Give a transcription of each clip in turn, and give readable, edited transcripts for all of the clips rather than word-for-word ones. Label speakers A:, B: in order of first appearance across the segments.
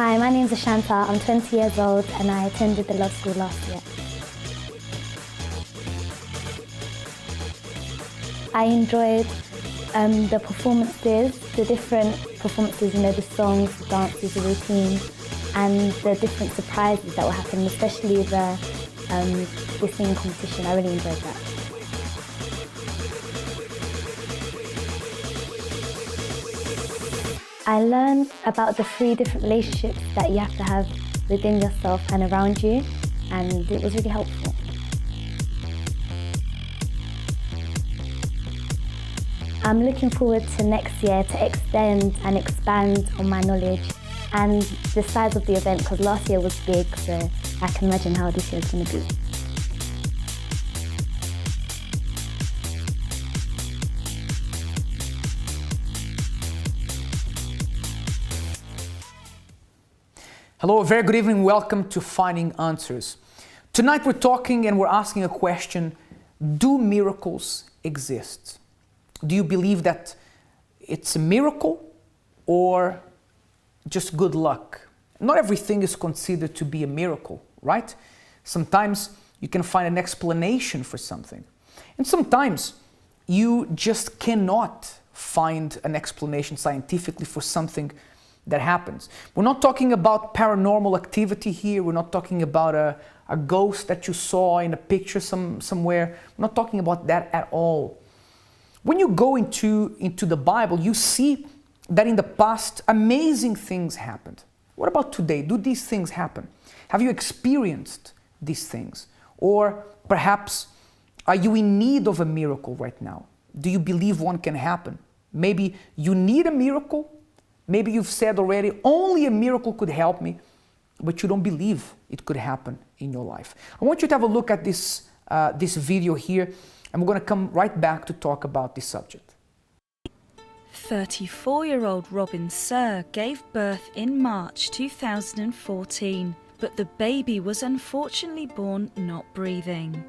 A: Hi, my name's Ashanta. I'm 20 years old and I attended the law school last year. I enjoyed the performances, the different performances, the songs, the dances, the routines, and the different surprises that were happening, especially the singing competition. I really enjoyed that. I learned about the 3 different relationships that you have to have within yourself and around you, and it was really helpful. I'm looking forward to next year to extend and expand on my knowledge and the size of the event, because last year was big, so I can imagine how this year is going to be.
B: Hello, a very good evening. Welcome to Finding Answers. Tonight we're talking and we're asking a question: do miracles exist? Do you believe that it's a miracle or just good luck? Not everything is considered to be a miracle, right? Sometimes you can find an explanation for something. And sometimes you just cannot find an explanation scientifically for something that happens. We're not talking about paranormal activity here. We're not talking about a ghost that you saw in a picture somewhere. We're not talking about that at all. When you go into the Bible, you see that in the past, amazing things happened. What about today? Do these things happen? Have you experienced these things? Or perhaps, are you in need of a miracle right now? Do you believe one can happen? Maybe you need a miracle. Maybe you've said already, only a miracle could help me, but you don't believe it could happen in your life. I want you to have a look at this video here, and we're going to come right back to talk about this subject.
C: 34-year-old Robin Sir gave birth in March 2014, but the baby was unfortunately born not breathing.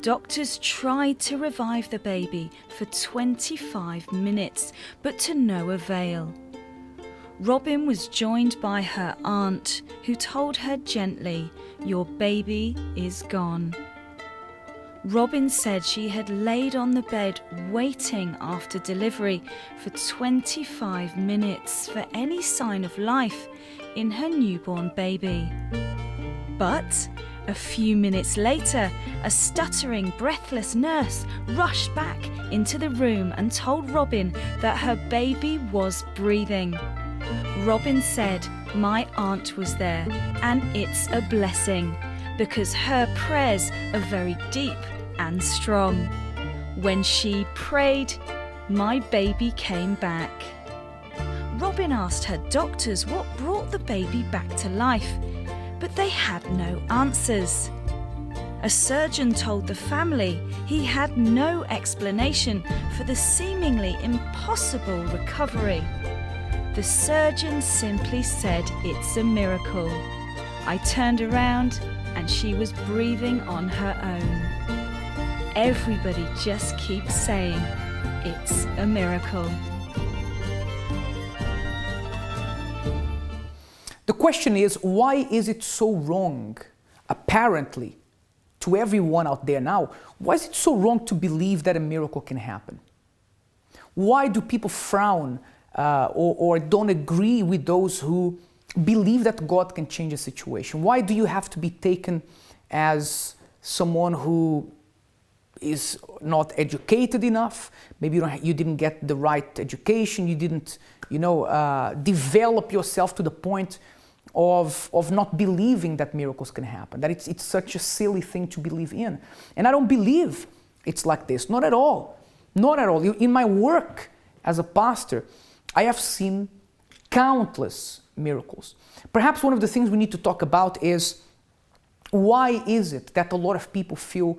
C: Doctors tried to revive the baby for 25 minutes, but to no avail. Robin was joined by her aunt, who told her gently, "Your baby is gone." Robin said she had laid on the bed waiting after delivery for 25 minutes for any sign of life in her newborn baby. But a few minutes later, a stuttering, breathless nurse rushed back into the room and told Robin that her baby was breathing. Robin said, "My aunt was there, and it's a blessing, because her prayers are very deep and strong. When she prayed, my baby came back." Robin asked her doctors what brought the baby back to life, but they had no answers. A surgeon told the family he had no explanation for the seemingly impossible recovery. The surgeon simply said, "It's a miracle." I turned around and she was breathing on her own. Everybody just keeps saying, "It's a miracle."
B: The question is, why is it so wrong, apparently, to everyone out there now? Why is it so wrong to believe that a miracle can happen? Why do people frown or don't agree with those who believe that God can change a situation? Why do you have to be taken as someone who is not educated enough? Maybe you didn't get the right education, you didn't develop yourself to the point of not believing that miracles can happen, that it's such a silly thing to believe in. And I don't believe it's like this, not at all. Not at all. In my work as a pastor, I have seen countless miracles. Perhaps one of the things we need to talk about is, why is it that a lot of people feel,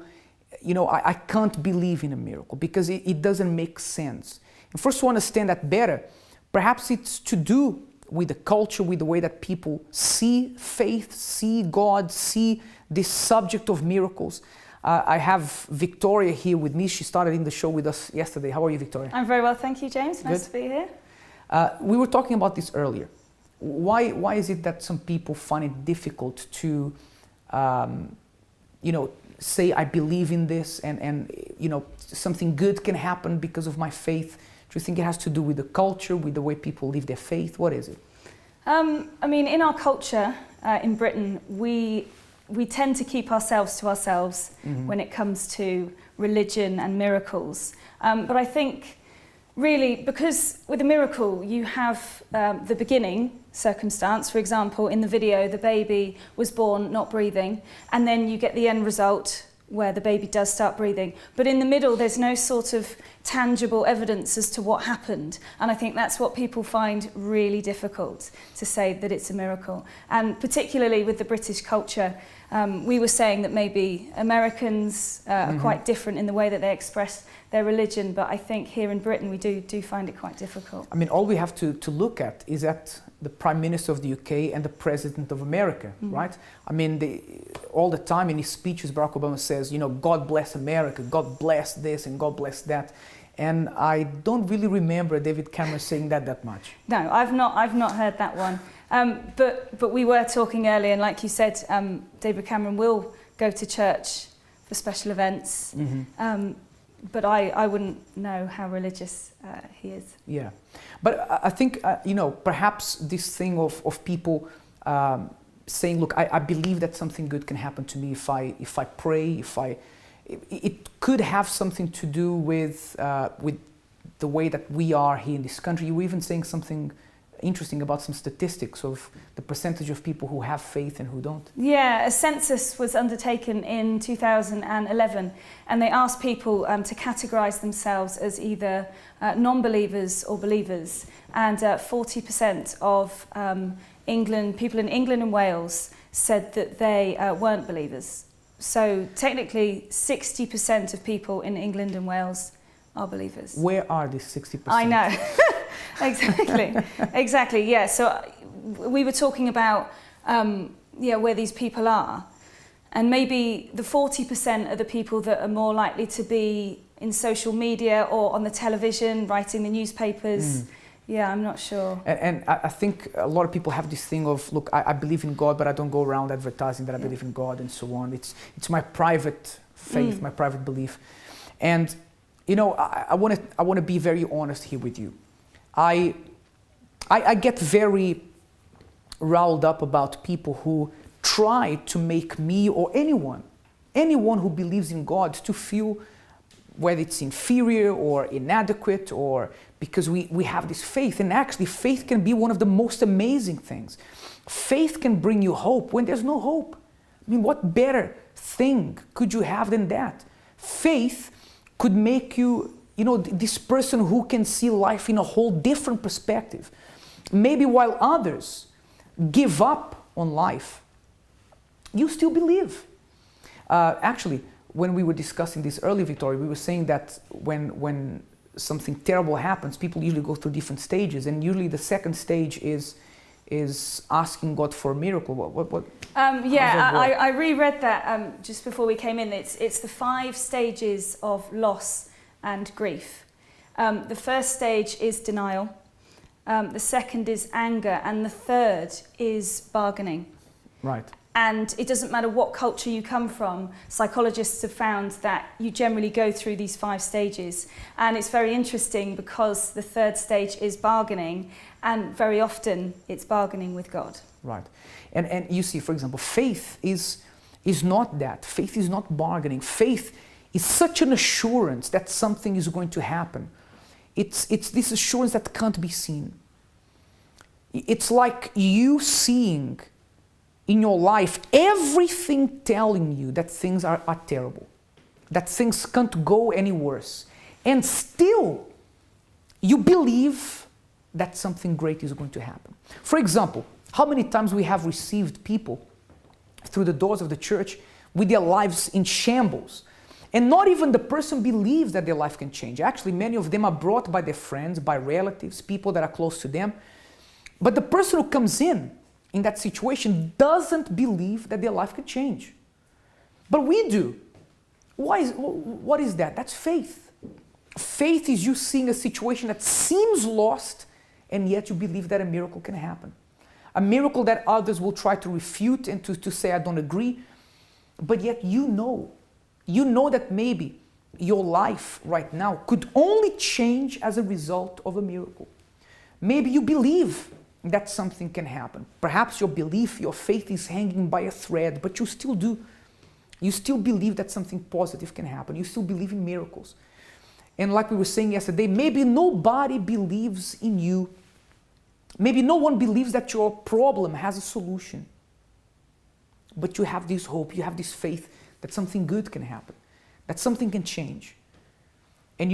B: I can't believe in a miracle because it doesn't make sense. And first, to understand that better, perhaps it's to do with the culture, with the way that people see faith, see God, see this subject of miracles. I have Victoria here with me. She started in the show with us yesterday. How are you, Victoria?
D: I'm very well, thank you, James. Nice to be here.
B: We were talking about this earlier. Why is it that some people find it difficult to, say I believe in this and something good can happen because of my faith? Do you think it has to do with the culture, with the way people live their faith? What is it?
D: In our culture in Britain, we tend to keep ourselves to ourselves when it comes to religion and miracles. But I think really, because with a miracle you have the beginning circumstance. For example, in the video, the baby was born not breathing, and then you get the end result where the baby does start breathing. But in the middle, there's no sort of tangible evidence as to what happened. And I think that's what people find really difficult, to say that it's a miracle. And particularly with the British culture, we were saying that maybe Americans are quite different in the way that they express their religion, but I think here in Britain we do find it quite difficult.
B: I mean, all we have to look at is at the Prime Minister of the UK and the President of America, right? I mean, all the time in his speeches, Barack Obama says, God bless America, God bless this and God bless that. And I don't really remember David Cameron saying that much.
D: No, I've not heard that one. But we were talking earlier, and like you said, David Cameron will go to church for special events. But I wouldn't know how religious he is.
B: Yeah, but I think perhaps this thing of people saying, "Look, I believe that something good can happen to me if I pray, it could have something to do with the way that we are here in this country." You were even saying something interesting about some statistics of the percentage of people who have faith and who don't.
D: Yeah, a census was undertaken in 2011, and they asked people to categorise themselves as either non-believers or believers, and 40% of people in England and Wales said that they weren't believers. So technically 60% of people in England and Wales are believers.
B: Where are these 60%?
D: I know. Exactly. Yeah. So we were talking about where these people are, and maybe the 40% are the people that are more likely to be in social media or on the television, writing the newspapers. Yeah, I'm not sure.
B: And I think a lot of people have this thing of, look, I believe in God, but I don't go around advertising that I believe in God and so on. It's my private faith, my private belief. And I want to be very honest here with you. I get very riled up about people who try to make me or anyone who believes in God to feel whether it's inferior or inadequate, or because we have this faith. And actually, faith can be one of the most amazing things. Faith can bring you hope when there's no hope. I mean, what better thing could you have than that? Faith could make you, this person who can see life in a whole different perspective. Maybe while others give up on life, you still believe. Actually, when we were discussing this earlier, Victoria, we were saying that when something terrible happens, people usually go through different stages, and usually the second stage is asking God for a miracle. What?
D: I reread that just before we came in. It's the 5 stages of loss and grief. The first stage is denial. The second is anger, and the third is bargaining.
B: Right.
D: And it doesn't matter what culture you come from, psychologists have found that you generally go through these 5 stages. And it's very interesting because the third stage is bargaining, and very often it's bargaining with God.
B: Right. And you see, for example, faith is not that. Faith is not bargaining. Faith is such an assurance that something is going to happen. It's this assurance that can't be seen. It's like you seeing in your life everything telling you that things are terrible, that things can't go any worse, and still you believe that something great is going to happen. For example, how many times we have received people through the doors of the church with their lives in shambles, and not even the person believes that their life can change. Actually, many of them are brought by their friends, by relatives, people that are close to them, but the person who comes in that situation doesn't believe that their life can change. But we do. What is that? That's faith. Faith is you seeing a situation that seems lost, and yet you believe that a miracle can happen. A miracle that others will try to refute and to say, I don't agree. But yet you know that maybe your life right now could only change as a result of a miracle. Maybe you believe that something can happen. Perhaps your belief, your faith is hanging by a thread, but you still do. You still believe that something positive can happen. You still believe in miracles. And like we were saying yesterday, maybe nobody believes in you. Maybe no one believes that your problem has a solution. But you have this hope, you have this faith that something good can happen, that something can change. And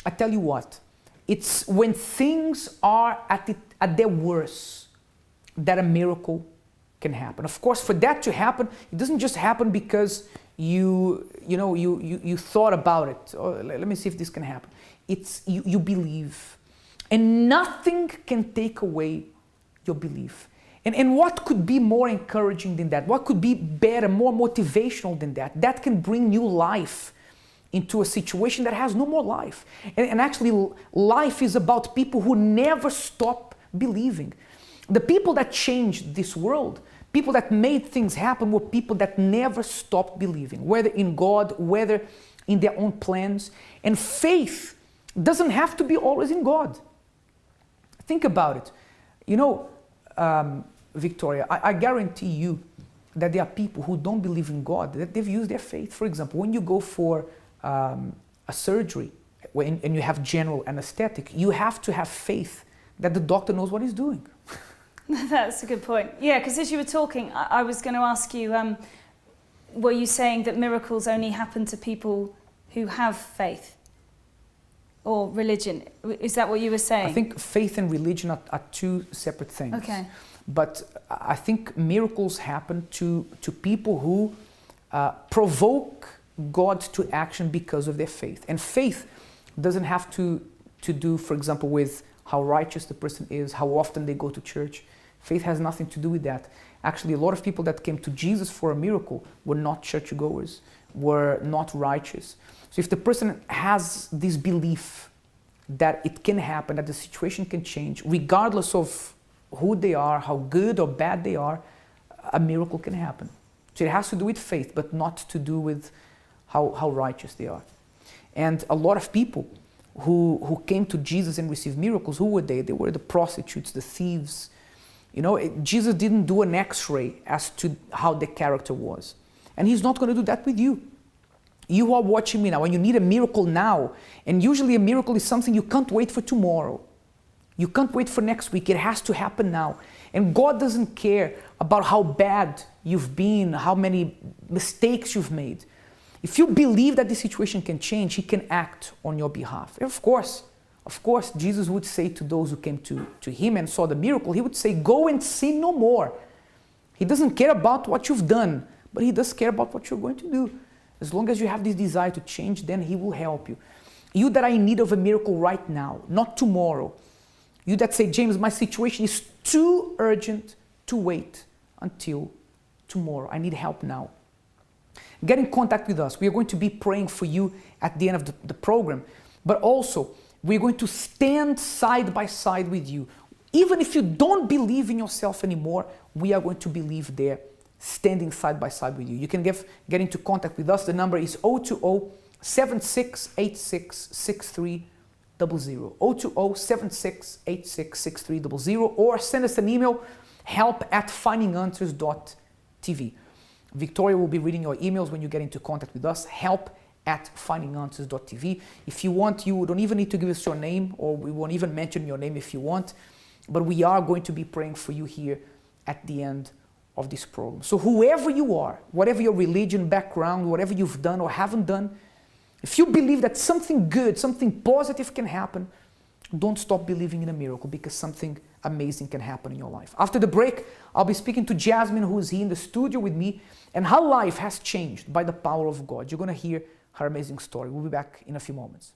B: I tell you what, it's when things are at their worst that a miracle can happen. Of course, for that to happen, it doesn't just happen because you thought about it. Oh, let me see if this can happen. It's you believe. And nothing can take away your belief. And what could be more encouraging than that? What could be better, more motivational than that? That can bring new life into a situation that has no more life. And actually, life is about people who never stop believing. The people that changed this world, people that made things happen, were people that never stopped believing, whether in God, whether in their own plans. And faith doesn't have to be always in God. Think about it. Victoria, I guarantee you that there are people who don't believe in God, that they've used their faith. For example, when you go for a surgery and you have general anesthetic, you have to have faith that the doctor knows what he's doing.
D: That's a good point. Yeah, because as you were talking, I was going to ask you, were you saying that miracles only happen to people who have faith? Or religion? Is that what you were saying?
B: I think faith and religion are two separate things.
D: Okay.
B: But I think miracles happen to people who provoke God to action because of their faith. And faith doesn't have to do, for example, with how righteous the person is, how often they go to church. Faith has nothing to do with that. Actually, a lot of people that came to Jesus for a miracle were not churchgoers, were not righteous. So if the person has this belief that it can happen, that the situation can change, regardless of who they are, how good or bad they are, a miracle can happen. So it has to do with faith, but not to do with how righteous they are. And a lot of people who came to Jesus and received miracles, who were they? They were the prostitutes, the thieves. Jesus didn't do an x-ray as to how the character was. And he's not going to do that with you. You are watching me now, and you need a miracle now. And usually a miracle is something you can't wait for tomorrow. You can't wait for next week. It has to happen now. And God doesn't care about how bad you've been, how many mistakes you've made. If you believe that the situation can change, He can act on your behalf. Of course, Jesus would say to those who came to Him and saw the miracle, He would say, go and sin no more. He doesn't care about what you've done, but He does care about what you're going to do. As long as you have this desire to change, then He will help you. You that are in need of a miracle right now, not tomorrow. You that say, James, my situation is too urgent to wait until tomorrow. I need help now. Get in contact with us. We are going to be praying for you at the end of the program. But also, we're going to stand side by side with you. Even if you don't believe in yourself anymore, we are going to believe there, standing side by side with you. You can get into contact with us. The number is 020-7686-6300. 020-7686-6300, or send us an email, help@findinganswers.tv. Victoria will be reading your emails when you get into contact with us, help@findinganswers.tv. If you want, you don't even need to give us your name, or we won't even mention your name if you want, but we are going to be praying for you here at the end of this program. So whoever you are, whatever your religion, background, whatever you've done or haven't done, if you believe that something good, something positive can happen, don't stop believing in a miracle, because something amazing can happen in your life. After the break, I'll be speaking to Jasmine, who is here in the studio with me, and her life has changed by the power of God. You're going to hear her amazing story. We'll be back in a few moments.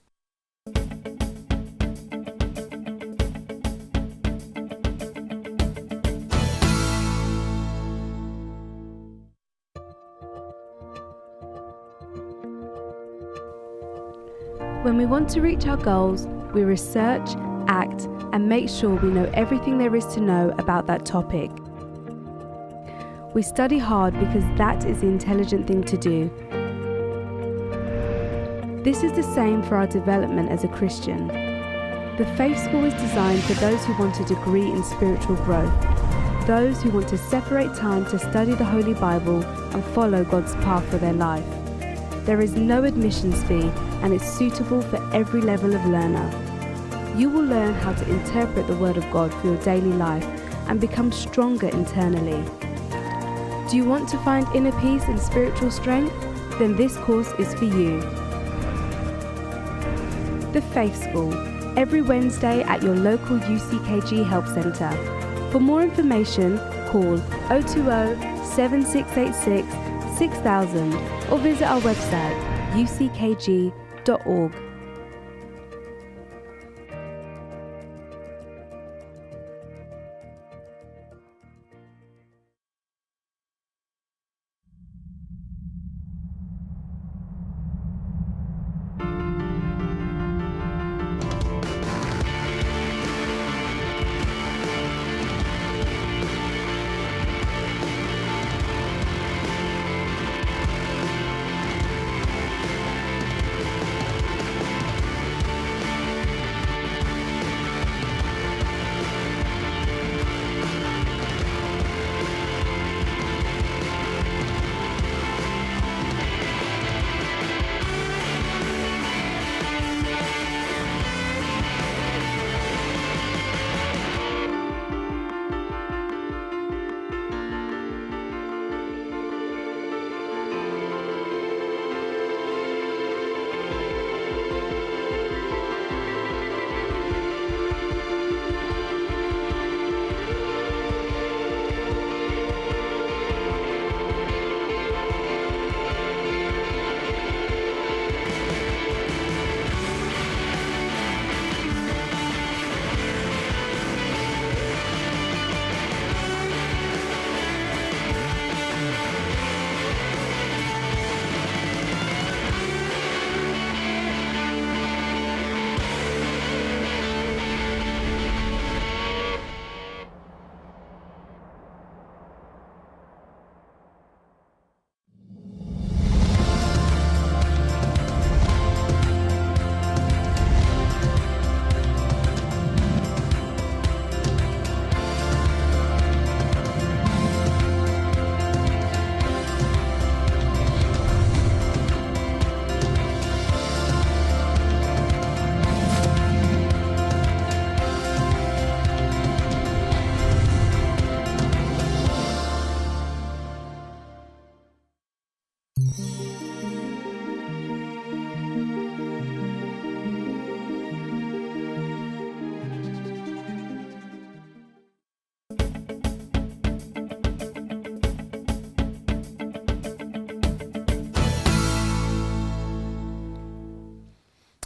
E: When we want to reach our goals, we research, act, and make sure we know everything there is to know about that topic. We study hard because that is the intelligent thing to do. This is the same for our development as a Christian. The Faith School is designed for those who want a degree in spiritual growth, those who want to separate time to study the Holy Bible and follow God's path for their life. There is no admissions fee and it's suitable for every level of learner. You will learn how to interpret the Word of God for your daily life and become stronger internally. Do you want to find inner peace and spiritual strength? Then this course is for you. The Faith School, every Wednesday at your local UCKG Help Centre. For more information, call 020 7686 6000 or visit our website uckg.org.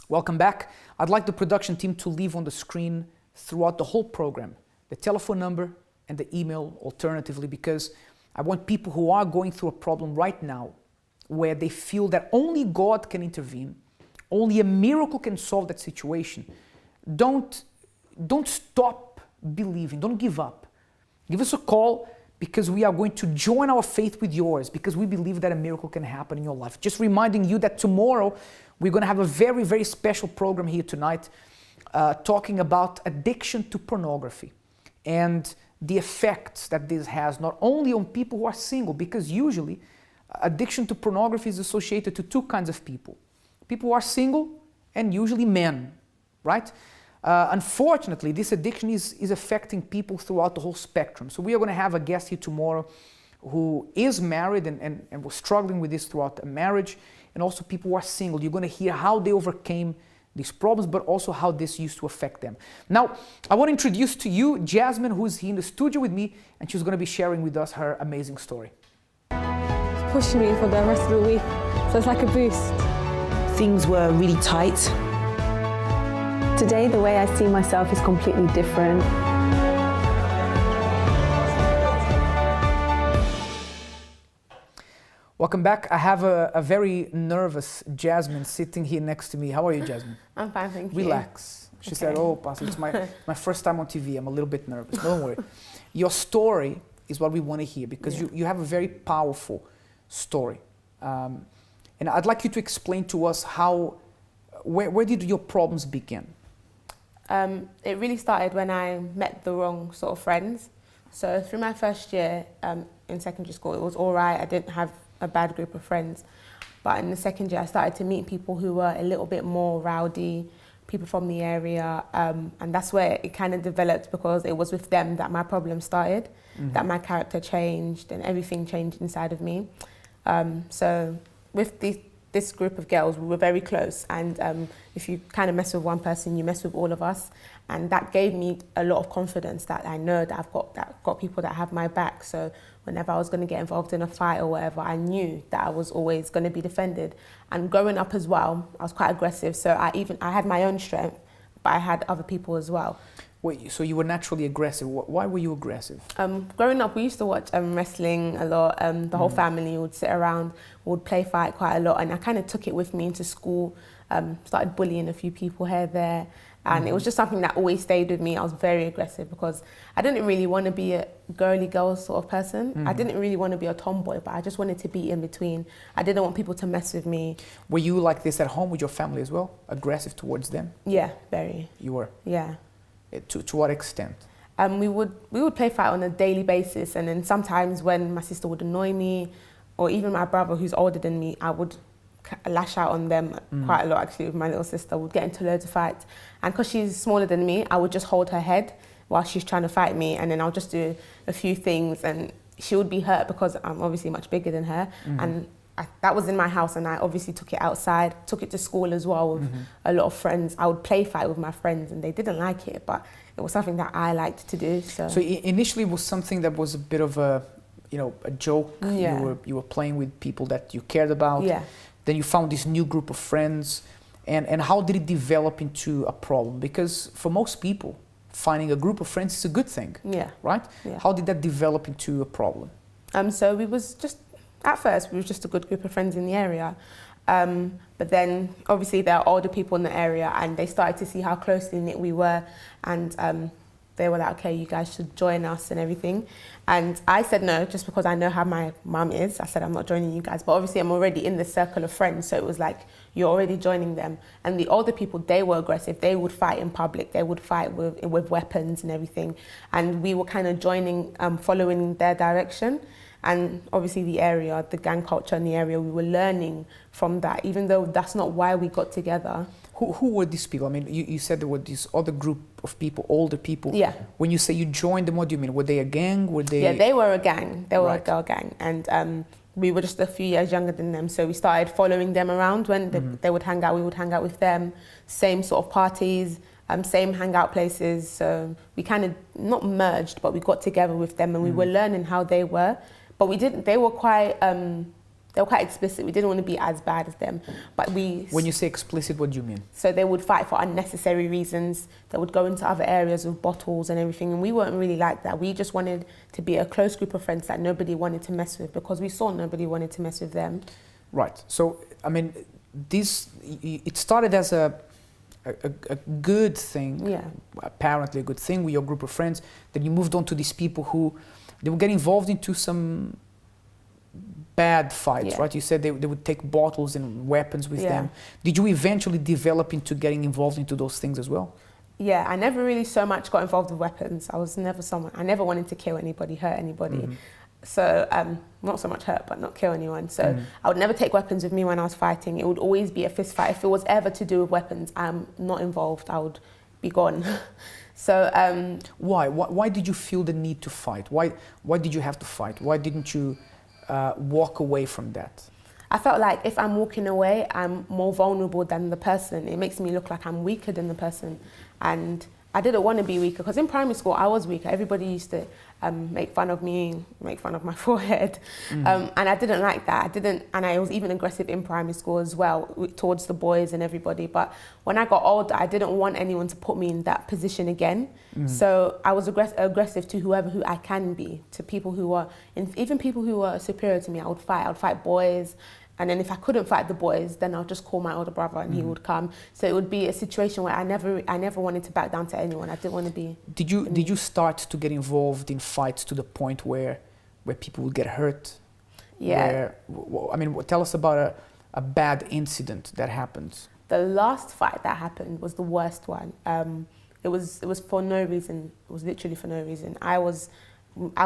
B: Welcome back. I'd like the production team to leave on the screen throughout the whole program the telephone number and the email alternatively, because I want people who are going through a problem right now where they feel that only God can intervene, only a miracle can solve that situation. Don't stop believing, don't give up. Give us a call, because we are going to join our faith with yours, because we believe that a miracle can happen in your life. Just reminding you that tomorrow we're going to have a very, very special program here tonight talking about addiction to pornography and the effects that this has not only on people who are single, because usually addiction to pornography is associated to two kinds of people. People who are single and usually men, right? Unfortunately, this addiction is affecting people throughout the whole spectrum. So we are going to have a guest here tomorrow who is married and was struggling with this throughout a marriage, and also people who are single. You're going to hear how they overcame these problems, but also how this used to affect them. Now, I want to introduce to you Jasmine, who's here in the studio with me, and she's going to be sharing with us her amazing story.
F: It's pushing me for the rest of the week, so it's like a boost.
G: Things were really tight.
F: Today, the way I see myself is completely different.
B: Welcome back. I have a very nervous Jasmine sitting here next to me. How are you, Jasmine?
F: I'm fine, thank you.
B: Relax. She said, oh, Pastor, it's my first time on TV. I'm a little bit nervous. Don't worry. Your story is what we want to hear because you have a very powerful story. And I'd like you to explain to us where did your problems begin?
F: It really started when I met the wrong sort of friends. So through my first year in secondary school, it was all right. I didn't have a bad group of friends. But in the second year, I started to meet people who were a little bit more rowdy, people from the area. And that's where it kind of developed because it was with them that my problem started, that my character changed and everything changed inside of me. So with this group of girls, we were very close. And if you kind of mess with one person, you mess with all of us. And that gave me a lot of confidence that I know that I've got people that have my back. So whenever I was going to get involved in a fight or whatever, I knew that I was always going to be defended. And growing up as well, I was quite aggressive. So I had my own strength, but I had other people as well.
B: Wait, so you were naturally aggressive. Why were you aggressive?
F: Growing up, we used to watch wrestling a lot. The whole family would sit around, would play fight quite a lot. And I kind of took it with me into school, started bullying a few people here, there. And it was just something that always stayed with me. I was very aggressive because I didn't really want to be a girly girl sort of person. I didn't really want to be a tomboy, but I just wanted to be in between. I didn't want people to mess with me.
B: Were you like this at home with your family as well? Aggressive towards them?
F: Yeah, very.
B: You were?
F: Yeah.
B: To what extent?
F: We would play fight on a daily basis, and then sometimes when my sister would annoy me, or even my brother who's older than me, I would lash out on them quite a lot actually with my little sister. We'd get into loads of fights, and because she's smaller than me, I would just hold her head while she's trying to fight me, and then I'll just do a few things and she would be hurt because I'm obviously much bigger than her. And that was in my house, and I obviously took it outside, took it to school as well with a lot of friends. I would play fight with my friends and they didn't like it, but it was something that I liked to do. So
B: initially it was something that was a bit of a joke.
F: Yeah.
B: You were playing with people that you cared about.
F: Yeah.
B: Then you found this new group of friends. And how did it develop into a problem? Because for most people, finding a group of friends is a good thing.
F: Yeah.
B: Right?
F: Yeah.
B: How did that develop into a problem?
F: So at first, we were just a good group of friends in the area. But then, obviously, there are older people in the area, and they started to see how closely knit we were. And they were like, okay, you guys should join us and everything. And I said no, just because I know how my mum is. I said, I'm not joining you guys. But obviously, I'm already in this circle of friends. So it was like, you're already joining them. And the older people, they were aggressive. They would fight in public. They would fight with weapons and everything. And we were kind of joining, following their direction. And obviously the area, the gang culture in the area, we were learning from that, even though that's not why we got together.
B: Who were these people? I mean, you said there were this other group of people, older people.
F: Yeah.
B: When you say you joined them, what do you mean? Were they a gang? Were they?
F: Yeah, they were a gang. They were
B: Right.
F: a girl gang. And we were just a few years younger than them. So we started following them around. When they would hang out, we would hang out with them. Same sort of parties, same hangout places. So we kind of not merged, but we got together with them and we were learning how they were. But they were quite explicit. We didn't want to be as bad as them. But
B: When you say explicit, what do you mean?
F: So they would fight for unnecessary reasons. They would go into other areas with bottles and everything. And we weren't really like that. We just wanted to be a close group of friends that nobody wanted to mess with because we saw nobody wanted to mess with them.
B: Right. So, I mean, it started as a good thing.
F: Yeah.
B: Apparently a good thing with your group of friends. Then you moved on to these people who, they would get involved into some bad fights,
F: Yeah.
B: right? You said they would take bottles and weapons with
F: Yeah.
B: them. Did you eventually develop into getting involved into those things as well?
F: Yeah, I never really so much got involved with weapons. I never wanted to kill anybody, hurt anybody. So, not so much hurt, but not kill anyone. So I would never take weapons with me when I was fighting. It would always be a fist fight. If it was ever to do with weapons, I'm not involved. I would be gone. So
B: Why did you feel the need to fight? Why did you have to fight? Why didn't you walk away from that?
F: I felt like if I'm walking away, I'm more vulnerable than the person. It makes me look like I'm weaker than the person. And I didn't want to be weaker, because in primary school I was weaker. Everybody used to make fun of me, make fun of my forehead, and I didn't like that. And I was even aggressive in primary school as well towards the boys and everybody. But when I got older, I didn't want anyone to put me in that position again. So I was aggressive to who I can be, to people who were, even people who were superior to me. I would fight boys. And then if I couldn't fight the boys, then I'll just call my older brother and he would come. So it would be a situation where I never wanted to back down to anyone. I didn't want to be.
B: Did you start to get involved in fights to the point where people would get hurt?
F: Yeah.
B: Tell us about a bad incident that happened.
F: The last fight that happened was the worst one. It was for no reason. It was literally for no reason. I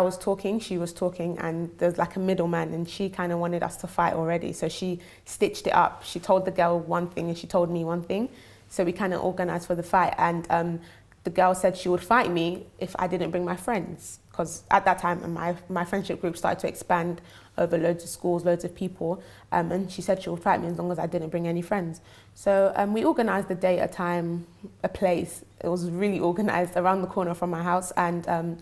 F: was talking, she was talking, and there's like a middleman, and she kind of wanted us to fight already. So she stitched it up. She told the girl one thing and she told me one thing. So we kind of organized for the fight. And the girl said she would fight me if I didn't bring my friends. Because at that time, my friendship group started to expand over loads of schools, loads of people. And she said she would fight me as long as I didn't bring any friends. So we organized a day, a time, a place. It was really organized around the corner from my house. And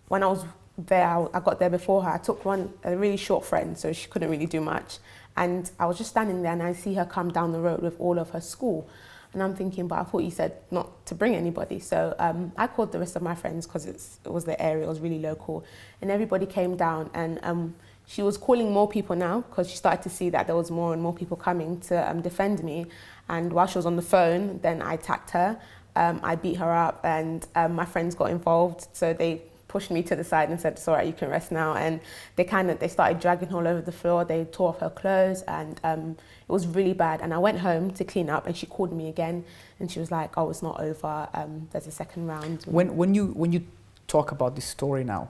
F: when I was there, I got there before her. I took a really short friend, so she couldn't really do much. And I was just standing there and I see her come down the road with all of her school. And I'm thinking, but I thought you said not to bring anybody. So I called the rest of my friends, because it was the area, it was really local. And everybody came down, and she was calling more people now, because she started to see that there was more and more people coming to defend me. And while she was on the phone, then I attacked her. I beat her up, and my friends got involved. So they pushed me to the side and said, it's all right, you can rest now. And they started dragging her all over the floor. They tore off her clothes, and it was really bad. And I went home to clean up, and she called me again, and she was like, oh, it's not over, there's a second round.
B: When you talk about this story now,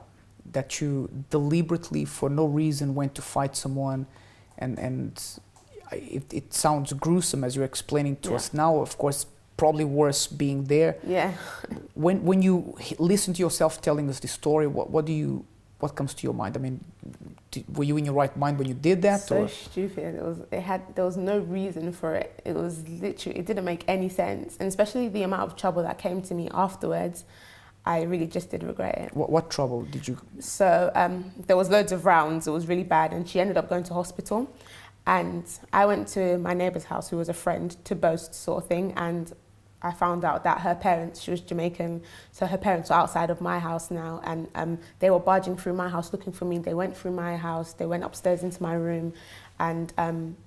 B: that you deliberately, for no reason, went to fight someone, and it sounds gruesome as you're explaining to us now, of course, probably worse being there.
F: Yeah.
B: When you listen to yourself telling us this story, what comes to your mind? I mean, were you in your right mind when you did that?
F: So stupid. There was no reason for it. It was literally, it didn't make any sense. And especially the amount of trouble that came to me afterwards, I really just did regret it.
B: What trouble did you?
F: So there was loads of rounds. It was really bad, and she ended up going to hospital. And I went to my neighbour's house, who was a friend, to boast, sort of thing. And I found out that her parents, she was Jamaican, so her parents were outside of my house now, and they were barging through my house looking for me. They went through my house, they went upstairs into my room, and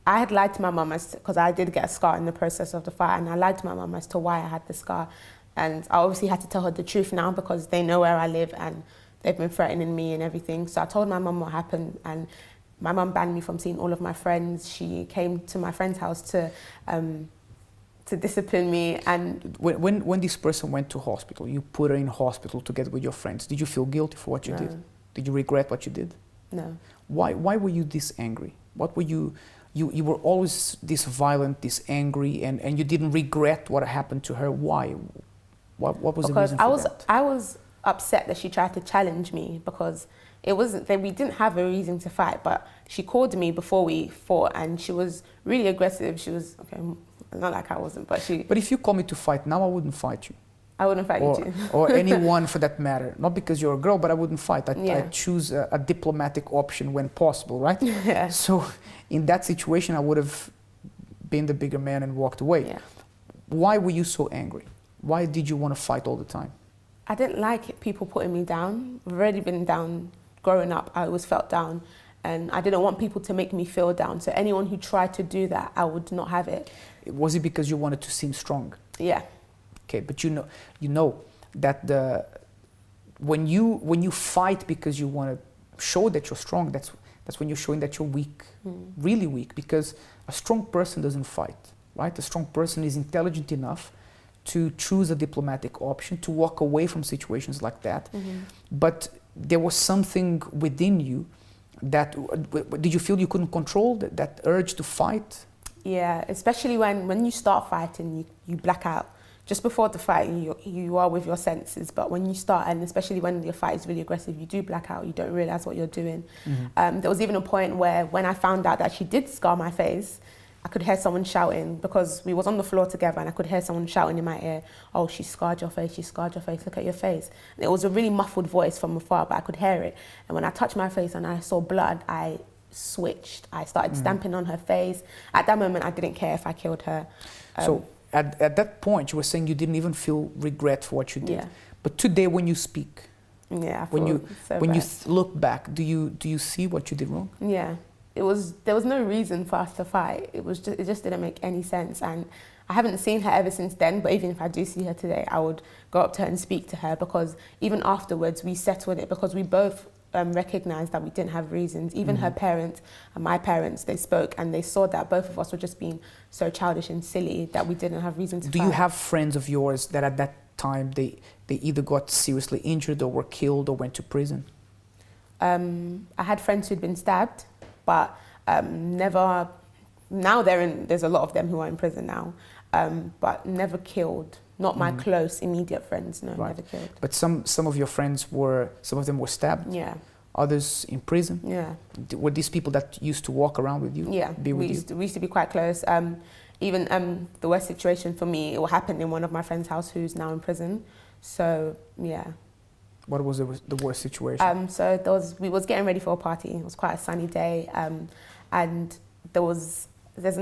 F: I had lied to my mum, because I did get a scar in the process of the fight, and I lied to my mum as to why I had the scar. And I obviously had to tell her the truth now, because they know where I live and they've been threatening me and everything. So I told my mum what happened, and my mum banned me from seeing all of my friends. She came to my friend's house to discipline me. And
B: when this person went to hospital, you put her in hospital together with your friends, did you feel guilty for what you did? Did you regret what you did?
F: No.
B: Why were you this angry? What were you were always this violent, this angry, and you didn't regret what happened to her? Why? What was the reason for that?
F: I was upset that she tried to challenge me, because it wasn't that we didn't have a reason to fight, but she called me before we fought, and she was really aggressive. She was, okay, not like I wasn't, but she...
B: But if you call me to fight now, I wouldn't fight you.
F: I wouldn't fight you too.
B: Or anyone for that matter. Not because you're a girl, but I wouldn't fight. I'd choose a diplomatic option when possible, right?
F: Yeah.
B: So in that situation, I would have been the bigger man and walked away.
F: Yeah.
B: Why were you so angry? Why did you want to fight all the time?
F: I didn't like people putting me down. I've already been down growing up. I always felt down, and I didn't want people to make me feel down. So anyone who tried to do that, I would not have it.
B: Was it because you wanted to seem strong?
F: Yeah.
B: Okay, but you know that when you fight because you want to show that you're strong, that's when you're showing that you're weak, really weak. Because a strong person doesn't fight, right? A strong person is intelligent enough to choose a diplomatic option, to walk away from situations like that. But there was something within you that, did you feel you couldn't control that urge to fight?
F: Yeah, especially when you start fighting, you black out. Just before the fight, you are with your senses, but when you start, and especially when your fight is really aggressive, you do black out, you don't realize what you're doing. There was even a point where, when I found out that she did scar my face, I could hear someone shouting, because we was on the floor together, and I could hear someone shouting in my ear, "Oh, she scarred your face, she scarred your face, look at your face." And it was a really muffled voice from afar, but I could hear it. And when I touched my face and I saw blood, I switched. I started stamping on her face. At that moment, I didn't care if I killed her.
B: So at that point, you were saying you didn't even feel regret for what you did.
F: Yeah.
B: But today, when you speak,
F: Yeah,
B: when you
F: so
B: when you
F: bad.
B: look back, do you see what you did wrong?
F: Yeah, there was no reason for us to fight. It just didn't make any sense, and I haven't seen her ever since then. But even if I do see her today, I would go up to her and speak to her, because even afterwards we settled it, because we both recognized that we didn't have reasons. Even her parents and my parents, they spoke and they saw that both of us were just being so childish and silly that we didn't have reason to
B: Do
F: fight.
B: you have friends of yours that at that time they either got seriously injured or were killed or went to prison?
F: I had friends who'd been stabbed, but never. Now there's a lot of them who are in prison now, but never killed. Not my close, immediate friends. No,
B: Right.
F: never killed.
B: But some of your friends some of them were stabbed.
F: Yeah,
B: Others in prison.
F: yeah,
B: Were these people that used to walk around with you?
F: yeah.
B: Be with you?
F: We used to be quite close. Even the worst situation for me, it happened in one of my friends' house who's now in prison. So yeah.
B: What was the worst situation?
F: So we was getting ready for a party. It was quite a sunny day, and there's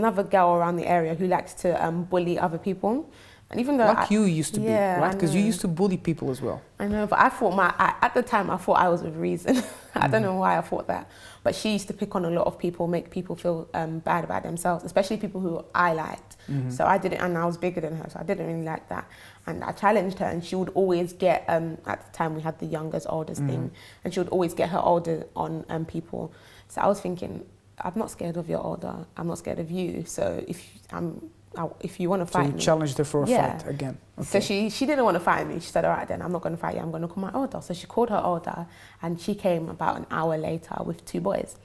F: another girl around the area who likes to bully other people. And even though
B: Like you used to be, right? Because you used to bully people as well.
F: I know, but I thought at the time I thought I was with reason. I don't know why I thought that, but she used to pick on a lot of people, make people feel bad about themselves, especially people who I liked. So I didn't, and I was bigger than her, so I didn't really like that. And I challenged her, and she would always get. At the time, we had the youngest, oldest thing, and she would always get her older on people. So I was thinking, I'm not scared of your older. I'm not scared of you. So if you want to fight
B: So you
F: me,
B: challenged her for a fight again.
F: So she didn't want to fight me. She said, all right, then I'm not going to fight you. I'm going to call my older. So she called her older, and she came about an hour later with 2 boys.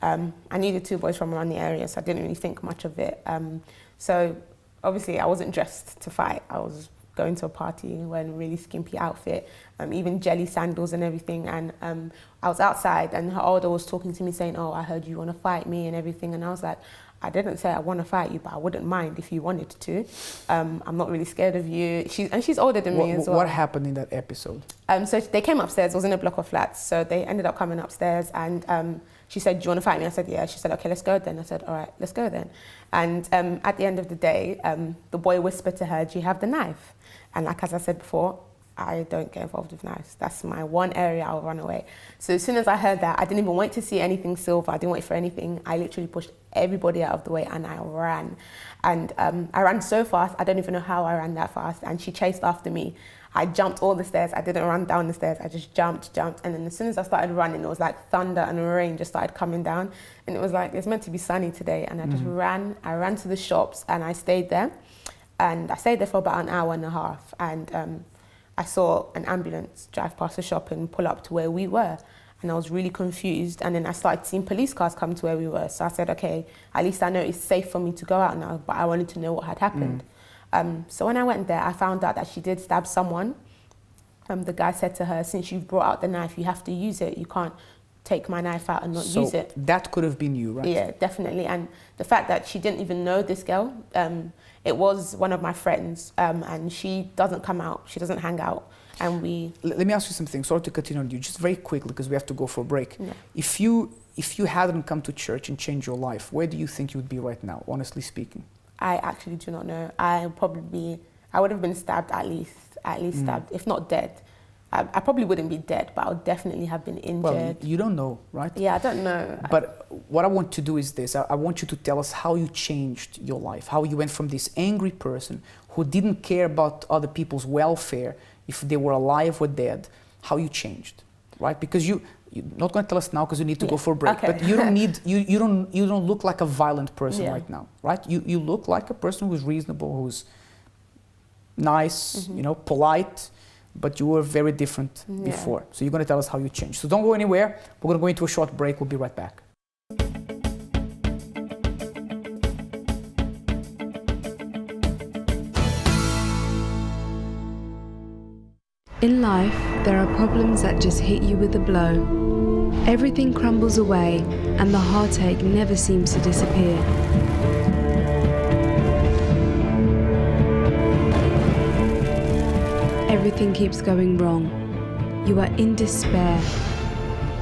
F: I knew the 2 boys from around the area, so I didn't really think much of it. So obviously I wasn't dressed to fight. I was going to a party wearing a really skimpy outfit, even jelly sandals and everything. And I was outside, and her older was talking to me saying, oh, I heard you want to fight me and everything. And I was like, I didn't say I want to fight you, but I wouldn't mind if you wanted to. I'm not really scared of you. She's older than me as well.
B: What happened in that episode?
F: So they came upstairs. It was in a block of flats. So they ended up coming upstairs, and she said, do you want to fight me? I said, yeah. She said, okay, let's go then. I said, all right, let's go then. And at the end of the day, the boy whispered to her, do you have the knife? And like as I said before, I don't get involved with knives. That's my one area I'll run away. So as soon as I heard that, I didn't even wait to see anything silver. I didn't wait for anything. I literally pushed everybody out of the way and I ran. And I ran so fast, I don't even know how I ran that fast. And she chased after me. I jumped all the stairs. I didn't run down the stairs. I just jumped. And then as soon as I started running, it was like thunder and rain just started coming down. And it was like, it's meant to be sunny today. And I just ran. I ran to the shops and I stayed there. And I stayed there for about an hour and a half. And I saw an ambulance drive past the shop and pull up to where we were. And I was really confused. And then I started seeing police cars come to where we were. So I said, okay, at least I know it's safe for me to go out now, but I wanted to know what had happened. So when I went there, I found out that she did stab someone. The guy said to her, since you've brought out the knife, you have to use it. You can't take my knife out and not use it.
B: That could have been you, right?
F: Yeah, definitely. And the fact that she didn't even know this girl, it was one of my friends, and she doesn't come out, she doesn't hang out. And
B: Let me ask you something, sorry to continue on you, just very quickly because we have to go for a break.
F: Yeah.
B: If you hadn't come to church and changed your life, where do you think you would be right now, honestly speaking?
F: I actually do not know. I would have been stabbed at least stabbed, if not dead. I probably wouldn't be dead, but I would definitely have been injured.
B: Well, you don't know, right?
F: Yeah, I don't know.
B: But what I want to do is this. I want you to tell us how you changed your life, how you went from this angry person who didn't care about other people's welfare, if they were alive or dead, how you changed, right? Because you're not going to tell us now because you need to go for a break.
F: Okay.
B: But you don't need, you don't look like a violent person
F: Yeah.
B: right now, right? You look like a person who's reasonable, who's nice, polite, but you were very different before. So you're going to tell us how you changed. So don't go anywhere. We're going to go into a short break. We'll be right back.
E: In life, there are problems that just hit you with a blow. Everything crumbles away and the heartache never seems to disappear. everything keeps going wrong. You are in despair.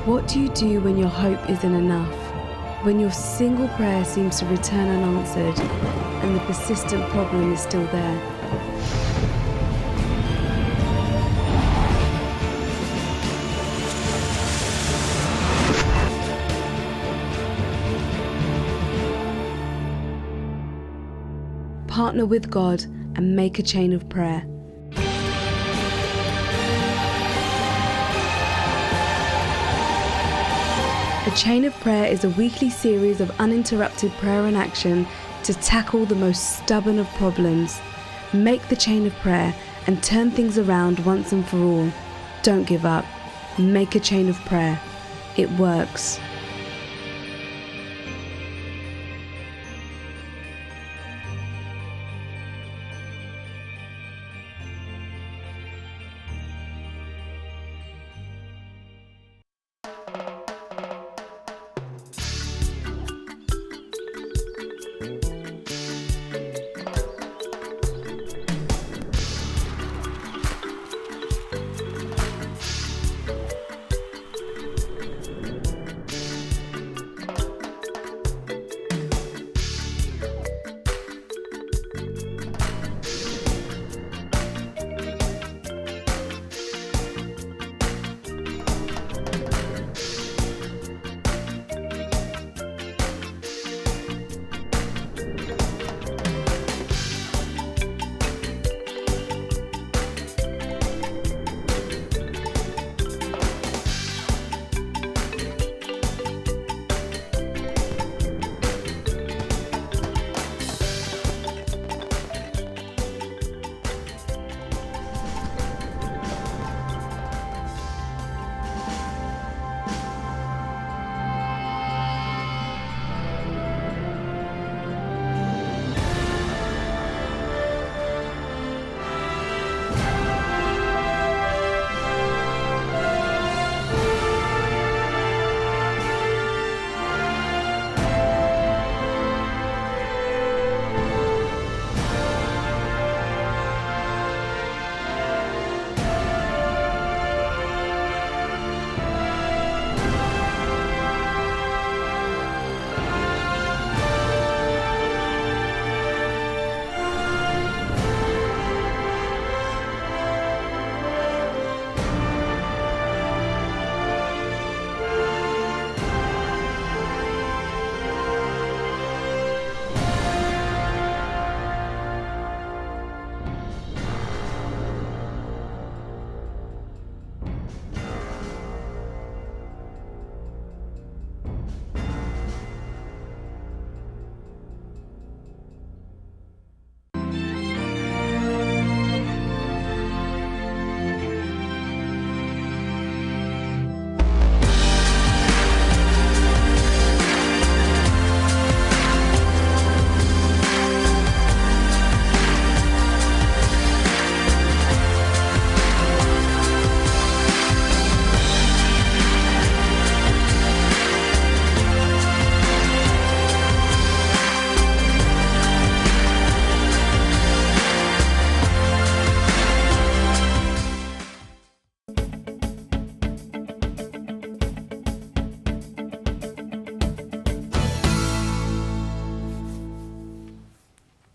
E: What do you do when your hope isn't enough? When your single prayer seems to return unanswered and the persistent problem is still there? Partner with God and make a chain of prayer. A Chain of Prayer is a weekly series of uninterrupted prayer and action to tackle the most stubborn of problems. Make the chain of prayer and turn things around once and for all. Don't give up. Make a chain of prayer. It works.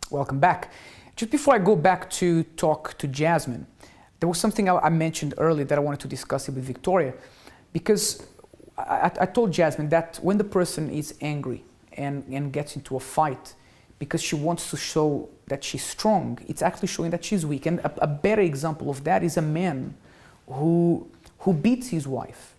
B: Welcome back. Just before I go back to talk to Jasmine, there was something I mentioned earlier that I wanted to discuss with Victoria, because I told Jasmine that when the person is angry and gets into a fight because she wants to show that she's strong, it's actually showing that she's weak. And a better example of that is a man who beats his wife.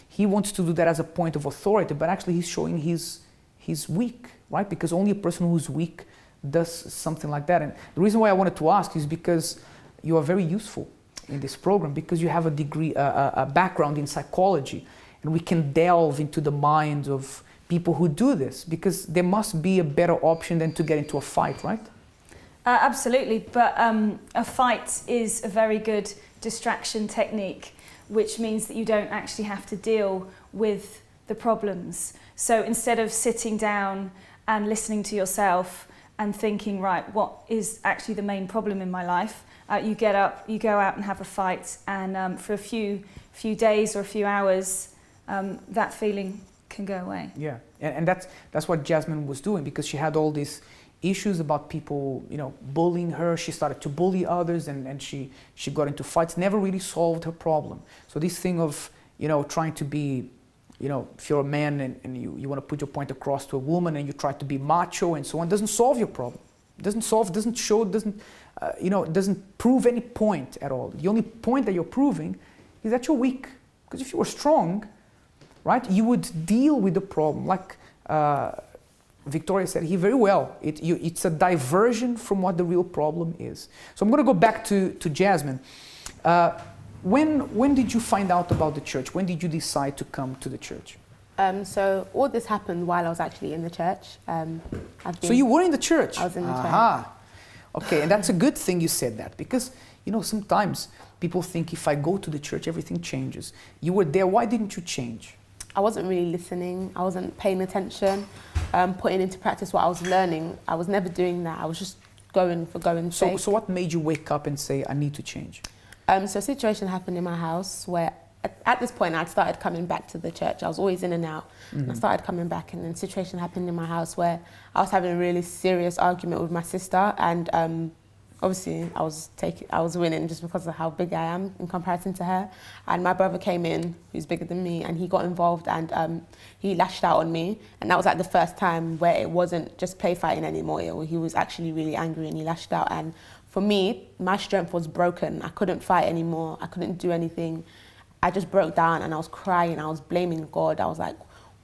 B: He wants to do that as a point of authority, but actually he's showing he's weak, right? Because only a person who's weak does something like that. And the reason why I wanted to ask is because you are very useful in this program, because you have a degree, a background in psychology, and we can delve into the minds of people who do this, because there must be a better option than to get into a fight, right?
D: Absolutely, but a fight is a very good distraction technique, which means that you don't actually have to deal with the problems. So instead of sitting down and listening to yourself and thinking, right, what is actually the main problem in my life? You get up, you go out and have a fight, and for a few days or a few hours, that feeling can go away.
B: Yeah, and that's what Jasmine was doing, because she had all these issues about people, bullying her. She started to bully others, and she got into fights. Never really solved her problem. So this thing of trying to be, if you're a man and you want to put your point across to a woman and you try to be macho and so on, doesn't solve your problem. Doesn't prove any point at all. The only point that you're proving is that you're weak. Because if you were strong, right, you would deal with the problem. Like Victoria said here very well, it's a diversion from what the real problem is. So I'm going to go back to Jasmine. When did you find out about the church? When did you decide to come to the church?
F: So all this happened while I was actually in the church.
B: So you were in the church?
F: I was in the church.
B: Okay, and that's a good thing you said that, because sometimes people think if I go to the church, everything changes. You were there, why didn't you change?
F: I wasn't really listening. I wasn't paying attention, putting into practice what I was learning. I was never doing that. I was just going for going's sake.
B: So what made you wake up and say, I need to change?
F: So a situation happened in my house where at this point I'd started coming back to the church. I was always in and out. Mm-hmm. I started coming back, and then a situation happened in my house where I was having a really serious argument with my sister, and obviously I was winning just because of how big I am in comparison to her. And my brother came in, who's bigger than me, and he got involved, and he lashed out on me. And that was like the first time where it wasn't just play fighting anymore. He was actually really angry, and he lashed out. And for me, my strength was broken. I couldn't fight anymore. I couldn't do anything. I just broke down, and I was crying. I was blaming God. I was like,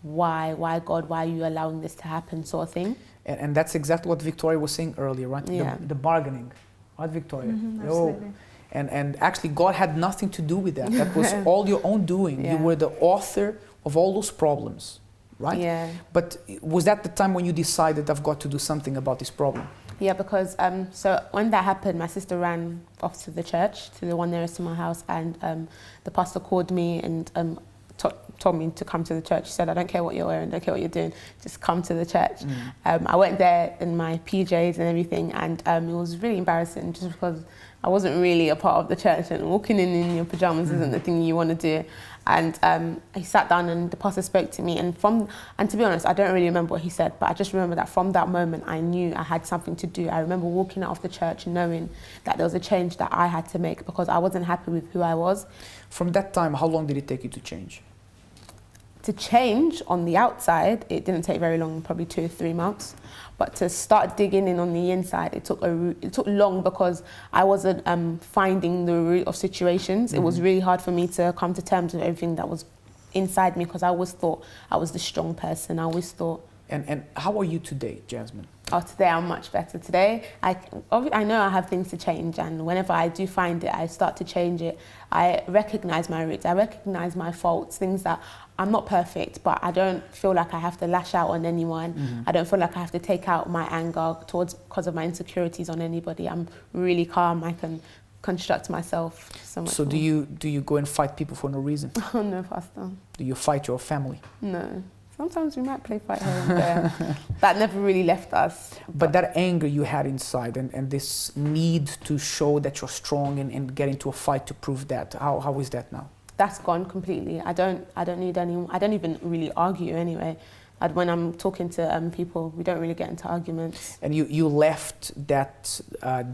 F: why God, why are you allowing this to happen, sort of thing.
B: And that's exactly what Victoria was saying earlier, right?
F: Yeah.
B: The bargaining, right, Victoria?
D: Mm-hmm, absolutely.
B: And actually God had nothing to do with that. That was all your own doing. Yeah. You were the author of all those problems, right?
F: Yeah.
B: But was that the time when you decided I've got to do something about this problem?
F: Yeah, because so when that happened, my sister ran off to the church, to the one nearest to my house, and the pastor called me and told me to come to the church. He said, I don't care what you're wearing, I don't care what you're doing, just come to the church. I went there in my PJs and everything, and it was really embarrassing just because I wasn't really a part of the church, and walking in your pajamas isn't the thing you want to do. And he sat down, and the pastor spoke to me, and to be honest, I don't really remember what he said, but I just remember that from that moment I knew I had something to do. I remember walking out of the church knowing that there was a change that I had to make because I wasn't happy with who I was.
B: From that time, how long did it take you to change?
F: To change on the outside, it didn't take very long, probably 2 or 3 months. But to start digging in on the inside, it took long because I wasn't finding the root of situations. Mm-hmm. It was really hard for me to come to terms with everything that was inside me because I always thought I was the strong person. I always thought.
B: And how are you today, Jasmine?
F: Oh, today I'm much better. Today, I know I have things to change, and whenever I do find it, I start to change it. I recognize my roots. I recognize my faults, things that I'm not perfect, but I don't feel like I have to lash out on anyone. Mm-hmm. I don't feel like I have to take out my anger because of my insecurities on anybody. I'm really calm. I can construct myself so much.
B: So do you go and fight people for no reason?
F: Oh no, Pastor.
B: Do you fight your family?
F: No. Sometimes we might play fight here and there. That never really left us.
B: But that anger you had inside and this need to show that you're strong and get into a fight to prove that, how is that now?
F: That's gone completely. I don't need anyone. I don't even really argue anyway. When I'm talking to people, we don't really get into arguments.
B: And you left that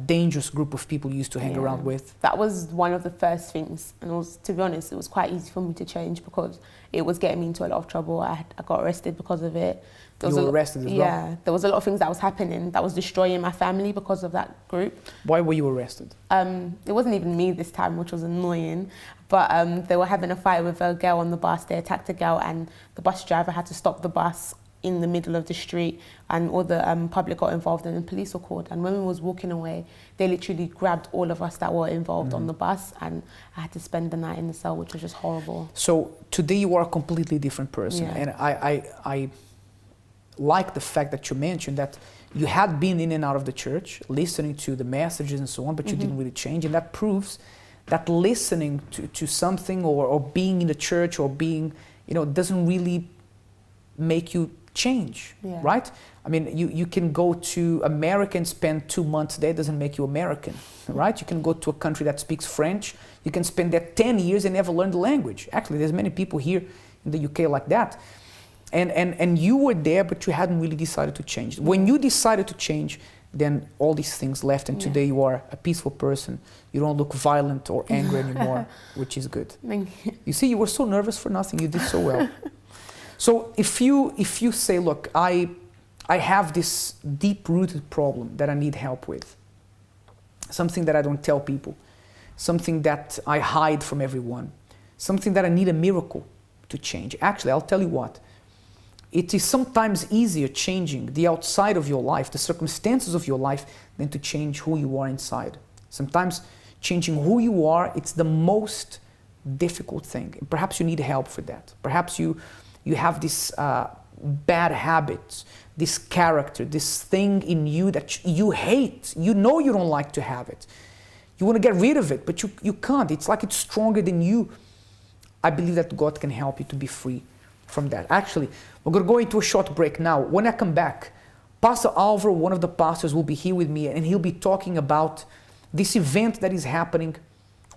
B: dangerous group of people you used to hang around with?
F: That was one of the first things. And to be honest, it was quite easy for me to change because it was getting me into a lot of trouble. I got arrested because of it.
B: You were arrested as well?
F: Yeah, there was a lot of things that was happening that was destroying my family because of that group.
B: Why were you arrested?
F: It wasn't even me this time, which was annoying. But they were having a fight with a girl on the bus. They attacked a girl, and the bus driver had to stop the bus in the middle of the street, and all the public got involved, and the police were called. And when we was walking away, they literally grabbed all of us that were involved on the bus, and I had to spend the night in the cell, which was just horrible.
B: So today you are a completely different person, and I like the fact that you mentioned that you had been in and out of the church, listening to the messages and so on, but you didn't really change, and that proves that listening to something or being in the church or being, doesn't really make you change,
F: Yeah.
B: right? I mean, you can go to America and spend 2 months there, doesn't make you American, right? You can go to a country that speaks French, you can spend there 10 years and never learn the language. Actually, there's many people here in the UK like that. And you were there, but you hadn't really decided to change. When you decided to change, then all these things left, and today you are a peaceful person. You don't look violent or angry anymore, which is good.
F: Thank you.
B: You see, you were so nervous for nothing. You did so well. So if you say, look, I have this deep-rooted problem that I need help with, something that I don't tell people, something that I hide from everyone, something that I need a miracle to change. Actually, I'll tell you what. It is sometimes easier changing the outside of your life, the circumstances of your life, than to change who you are inside. Sometimes changing who you are, it's the most difficult thing. And perhaps you need help for that. Perhaps you have this bad habit, this character, this thing in you that you hate. You know you don't like to have it. You want to get rid of it, but you can't. It's like it's stronger than you. I believe that God can help you to be free from that. Actually, we're going to go into a short break now. When I come back, Pastor Alvaro, one of the pastors, will be here with me, and he'll be talking about this event that is happening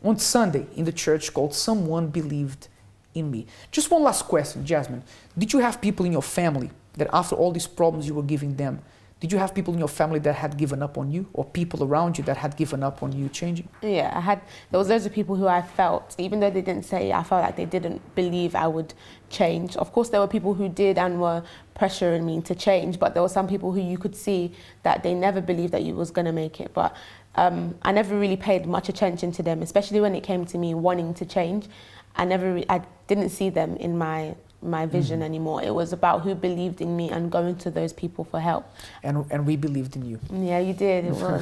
B: on Sunday in the church called Someone Believed in Me. Just one last question, Jasmine. Did you have people in your family that after all these problems you were giving them, did you have people in your family that had given up on you, or people around you that had given up on you changing?
F: Yeah, there was loads of people who I felt, even though they didn't say, I felt like they didn't believe I would change. Of course, there were people who did and were pressuring me to change, but there were some people who you could see that they never believed that you was going to make it. But I never really paid much attention to them, especially when it came to me wanting to change. I didn't see them in my vision anymore. It was about who believed in me and going to those people for help.
B: And we believed in you.
F: Yeah, you did. It was.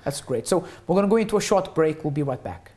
B: That's great. So we're going to go into a short break. We'll be right back.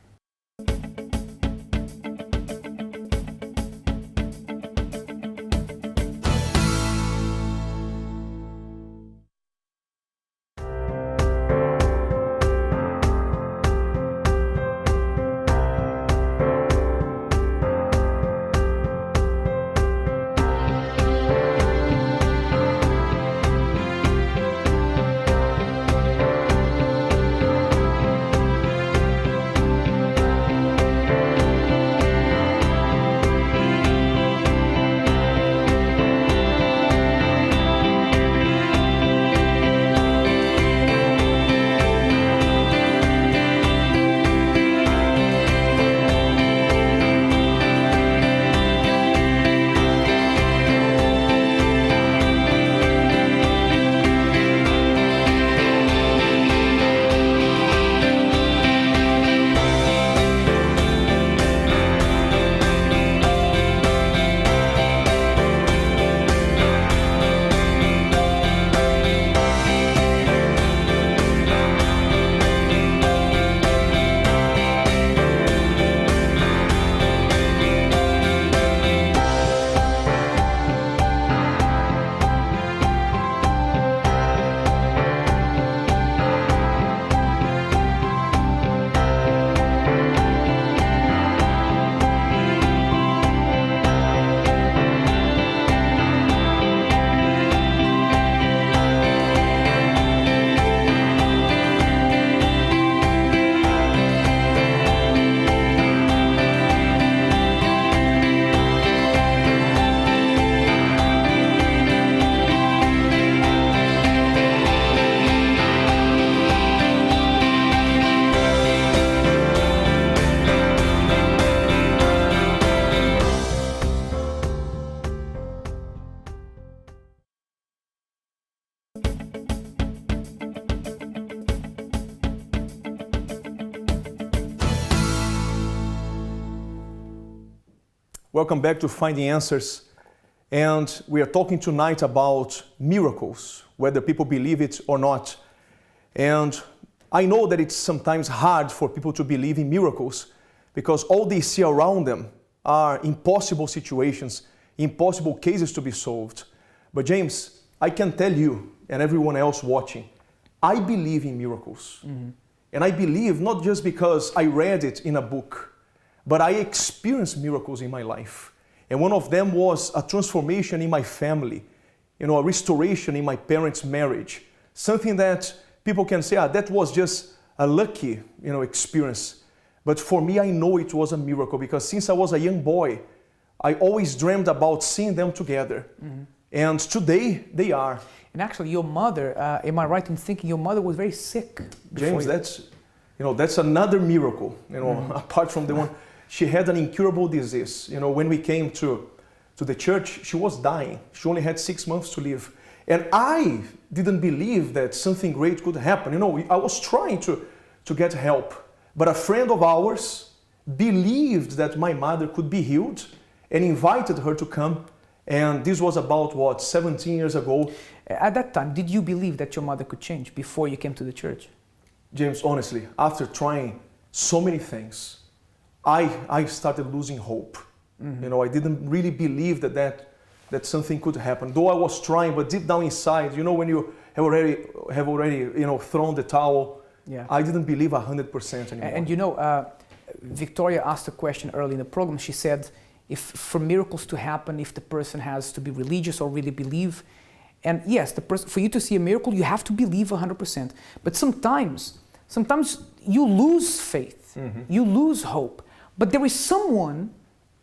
H: Welcome back to Finding Answers. And we are talking tonight about miracles, whether people believe it or not. And I know that it's sometimes hard for people to believe in miracles because all they see around them are impossible situations, impossible cases to be solved. But James, I can tell you and everyone else watching, I believe in miracles. Mm-hmm. And I believe not just because I read it in a book, but I experienced miracles in my life. And one of them was a transformation in my family. a restoration in my parents' marriage. Something that people can say, that was just a lucky, experience. But for me, I know it was a miracle because since I was a young boy, I always dreamed about seeing them together. Mm-hmm. And today, they are.
B: And actually, your mother, am I right in thinking your mother was very sick?
H: James, that's another miracle, apart from the one. She had an incurable disease. When we came to the church, she was dying. She only had 6 months to live. And I didn't believe that something great could happen. I was trying to get help. But a friend of ours believed that my mother could be healed and invited her to come. And this was about, 17 years ago.
B: At that time, did you believe that your mother could change before you came to the church?
H: James, honestly, after trying so many things, I started losing hope. Mm-hmm. I didn't really believe that something could happen. Though I was trying, but deep down inside, when you have already thrown the towel, yeah. I didn't believe 100% anymore.
B: And Victoria asked a question early in the program. She said, if for miracles to happen, if the person has to be religious or really believe. And yes, for you to see a miracle, you have to believe 100%. But sometimes you lose faith, mm-hmm. you lose hope. But there is someone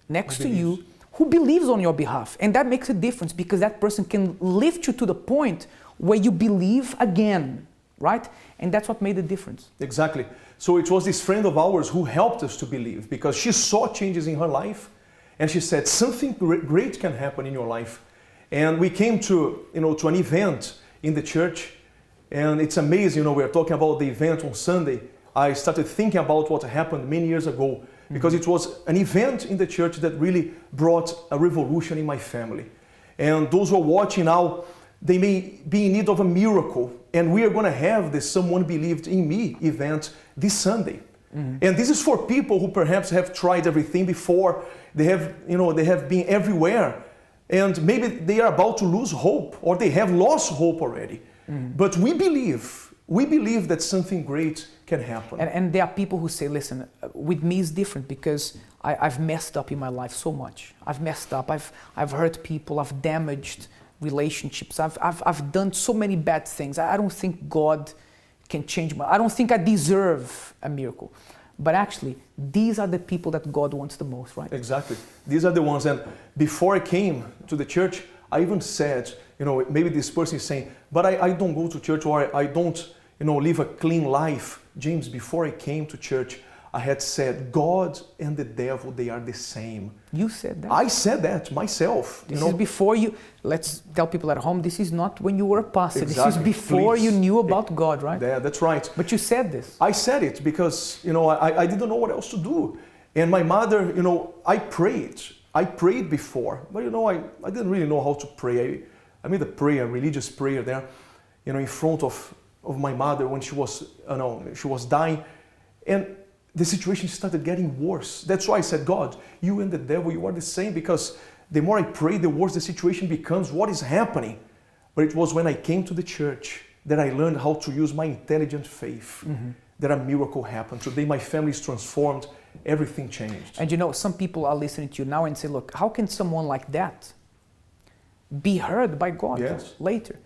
B: next to you who believes on your behalf. And that makes a difference because that person can lift you to the point where you believe again, right? And that's what made the difference.
H: Exactly. So it was this friend of ours who helped us to believe because she saw changes in her life and she said, something great can happen in your life. And we came to an event in the church, and it's amazing, we are talking about the event on Sunday. I started thinking about what happened many years ago because it was an event in the church that really brought a revolution in my family. And those who are watching now, they may be in need of a miracle, and we are going to have this Someone Believed in Me event this Sunday. Mm-hmm. And this is for people who perhaps have tried everything before, they have been everywhere. And maybe they are about to lose hope or they have lost hope already. Mm. But we believe that something great can happen.
B: And there are people who say, listen, with me it's different because I've messed up in my life so much. I've messed up, I've hurt people, I've damaged relationships, I've done so many bad things. I don't think God can change I don't think I deserve a miracle. But actually, these are the people that God wants the most, right?
H: Exactly. These are the ones. And before I came to the church, I even said, maybe this person is saying, but I don't go to church or I don't, live a clean life. James, before I came to church, I had said, God and the devil, they are the same.
B: You said that?
H: I said that myself.
B: This is before you, let's tell people at home, this is not when you were a pastor.
H: Exactly.
B: This is before you knew about God, right?
H: Yeah, that's right.
B: But you said this.
H: I said it because, I didn't know what else to do. And my mother, I prayed. I prayed before, but I didn't really know how to pray. I made a prayer, a religious prayer there, in front of my mother when she was dying. And the situation started getting worse. That's why I said, God, you and the devil, you are the same, because the more I pray, the worse the situation becomes. What is happening? But it was when I came to the church that I learned how to use my intelligent faith, mm-hmm. that a miracle happened. Today my family is transformed, everything changed.
B: And some people are listening to you now and say, look, how can someone like that be heard by God later?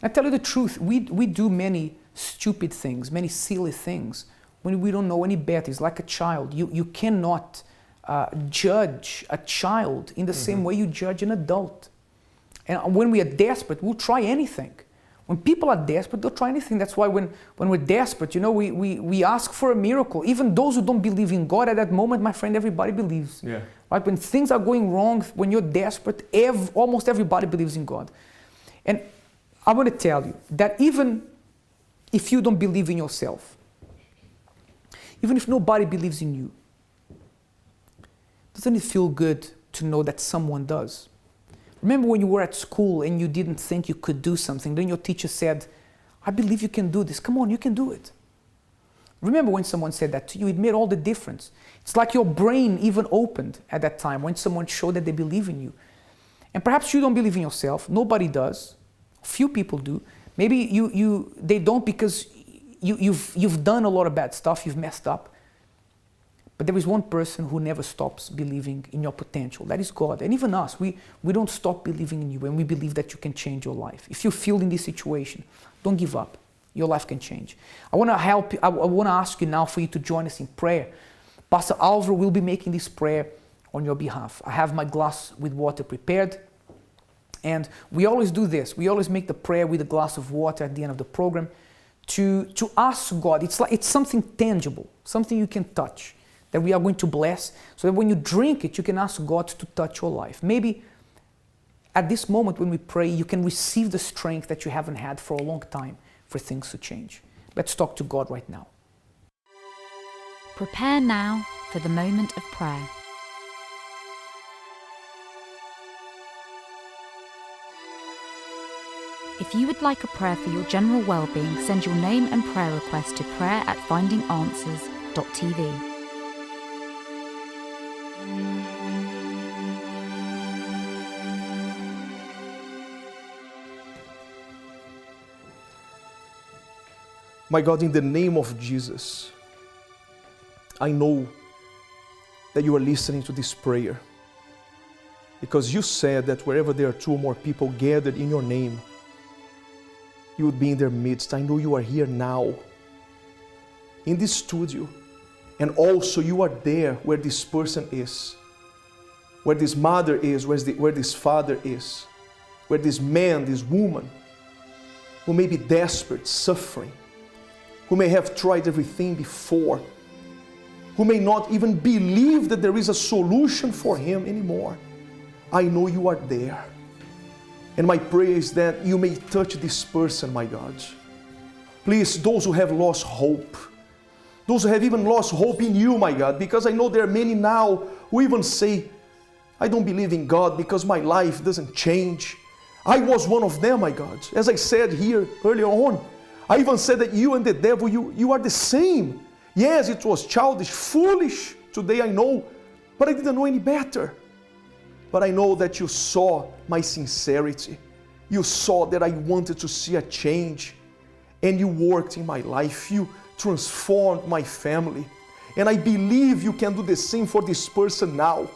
B: And I tell you the truth, we do many stupid things, many silly things, when we don't know any better. It's like a child. You cannot judge a child in the mm-hmm. same way you judge an adult. And when we are desperate, we'll try anything. When people are desperate, they'll try anything. That's why when we're desperate, we ask for a miracle. Even those who don't believe in God at that moment, my friend, everybody believes. Yeah. Right? When things are going wrong, when you're desperate, almost everybody believes in God. And I want to tell you that even if you don't believe in yourself, even if nobody believes in you, doesn't it feel good to know that someone does? Remember when you were at school and you didn't think you could do something, then your teacher said, I believe you can do this. Come on, you can do it. Remember when someone said that to you, it made all the difference. It's like your brain even opened at that time when someone showed that they believe in you. And perhaps you don't believe in yourself. Nobody does. Few people do. Maybe they don't because you've done a lot of bad stuff, you've messed up. But there is one person who never stops believing in your potential. That is God. And even us, we don't stop believing in you, and we believe that you can change your life. If you feel in this situation, don't give up. Your life can change. I want to help you. I want to ask you now for you to join us in prayer. Pastor Alvaro will be making this prayer on your behalf. I have my glass with water prepared. And we always do this. We always make the prayer with a glass of water at the end of the program to ask God. It's something tangible, something you can touch, that we are going to bless, so that when you drink it, you can ask God to touch your life. Maybe at this moment when we pray, you can receive the strength that you haven't had for a long time for things to change. Let's talk to God right now.
I: Prepare now for the moment of prayer. If you would like a prayer for your general well-being, send your name and prayer request to prayer@findinganswers.tv.
H: My God, in the name of Jesus, I know that you are listening to this prayer, because you said that wherever there are two or more people gathered in your name, you would be in their midst. I know you are here now, in this studio, and also you are there where this person is, where this mother is, where this father is, where this man, this woman, who may be desperate, suffering, who may have tried everything before, who may not even believe that there is a solution for him anymore. I know you are there. And my prayer is that you may touch this person, my God. Please, those who have lost hope, those who have even lost hope in you, my God, because I know there are many now who even say, I don't believe in God because my life doesn't change. I was one of them, my God. As I said here earlier on, I even said that you and the devil, you are the same. Yes, it was childish, foolish. Today I know, but I didn't know any better. But I know that you saw my sincerity. You saw that I wanted to see a change. And you worked in my life. You transformed my family. And I believe you can do the same for this person now.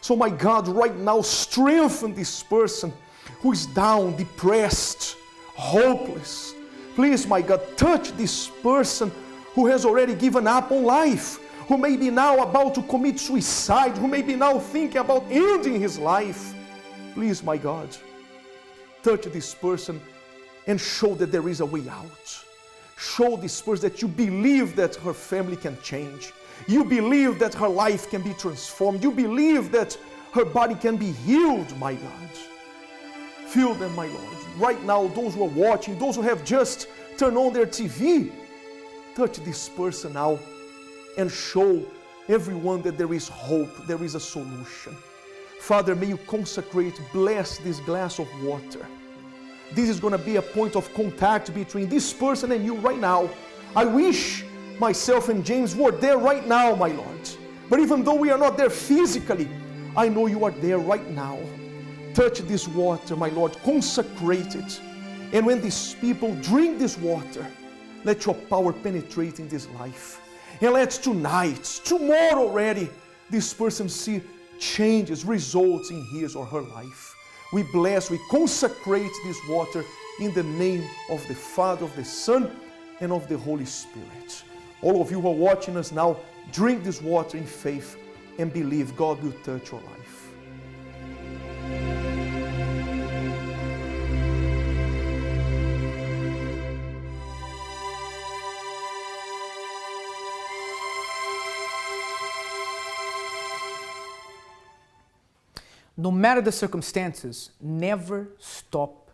H: So my God, right now, strengthen this person who is down, depressed, hopeless. Please, my God, touch this person who has already given up on life, who may be now about to commit suicide, who may be now thinking about ending his life. Please, my God, touch this person and show that there is a way out. Show this person that you believe that her family can change. You believe that her life can be transformed. You believe that her body can be healed, my God. Fill them, my Lord. Right now, those who are watching, those who have just turned on their TV, touch this person now and show everyone that there is hope, there is a solution. Father, may you consecrate, bless this glass of water. This is going to be a point of contact between this person and you right now. I wish myself and James were there right now, my Lord. But even though we are not there physically, I know you are there right now. Touch this water, my Lord, consecrate it. And when these people drink this water, let your power penetrate in this life. And let tonight, tomorrow already, this person see changes, results in his or her life. We bless, we consecrate this water in the name of the Father, of the Son, and of the Holy Spirit. All of you who are watching us now, drink this water in faith and believe God will touch your life.
B: No matter the circumstances, never stop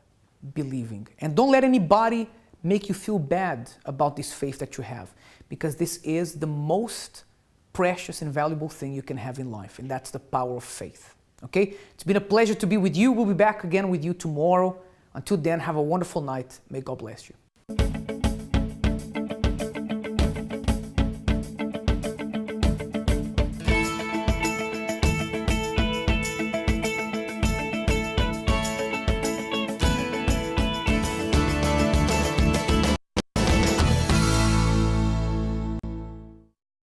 B: believing. And don't let anybody make you feel bad about this faith that you have, because this is the most precious and valuable thing you can have in life, and that's the power of faith. Okay? It's been a pleasure to be with you. We'll be back again with you tomorrow. Until then, have a wonderful night. May God bless you.